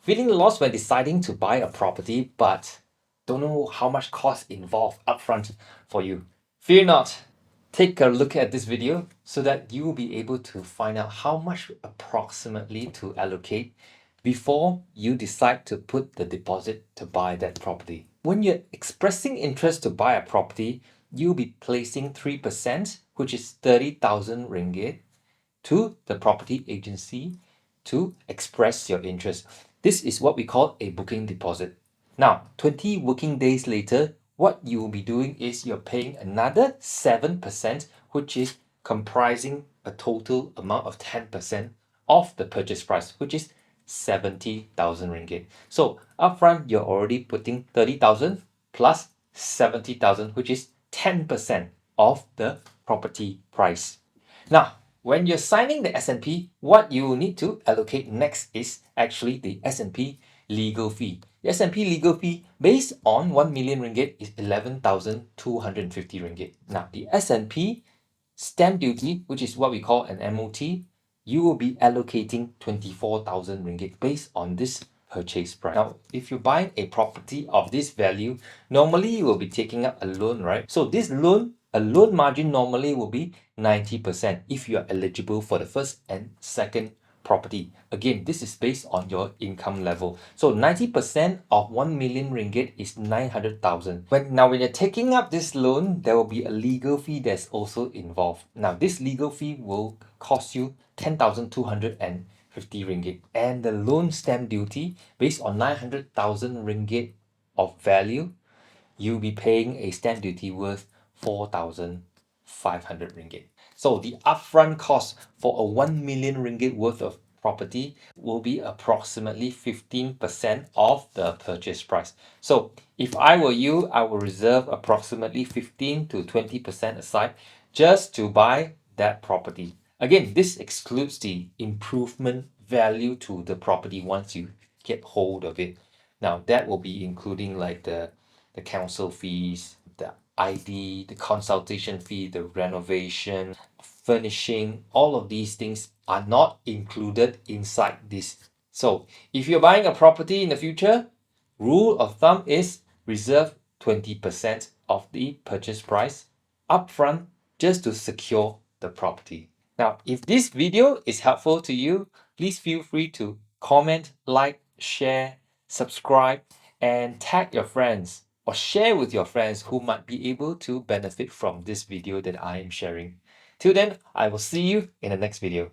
Feeling lost when deciding to buy a property, but don't know how much cost involved upfront for you? Fear not. Take a look at this video so that you will be able to find out how much approximately to allocate before you decide to put the deposit to buy that property. When you're expressing interest to buy a property, you'll be placing 3%, which is 30,000 ringgit, to the property agency to express your interest. This is what we call a booking deposit. Now, 20 working days later, what you will be doing is you're paying another 7%, which is comprising a total amount of 10% of the purchase price, which is 70,000 ringgit. So upfront, you're already putting 30,000 plus 70,000, which is 10% of the property price. Now, when you're signing the S&P, what you will need to allocate next is actually the S&P legal fee. The S&P legal fee based on 1 million ringgit is 11,250 ringgit. Now, the S&P stamp duty, which is what we call an MOT, you will be allocating 24,000 ringgit based on this purchase price. Now, if you're buying a property of this value, normally you will be taking up a loan, right? So this loan, a loan margin normally will be 90% if you are eligible for the first and second property. Again, this is based on your income level. So 90% of 1 million ringgit is 900,000. When you're taking up this loan, there will be a legal fee that's also involved. Now, this legal fee will cost you 10,250 ringgit. And the loan stamp duty, based on 900,000 ringgit of value, you'll be paying a stamp duty worth 4,500 ringgit. So the upfront cost for a 1 million ringgit worth of property will be approximately 15% of the purchase price. So if I were you, I will reserve approximately 15 to 20% aside just to buy that property. Again, this excludes the improvement value to the property once you get hold of it. Now that will be including like the council fees, the ID, the consultation fee, the renovation, furnishing, all of these things are not included inside this. So if you're buying a property in the future, rule of thumb is reserve 20% of the purchase price upfront just to secure the property. Now, if this video is helpful to you, please feel free to comment, like, share, subscribe, and tag your friends or share with your friends who might be able to benefit from this video that I am sharing. Till then, I will see you in the next video.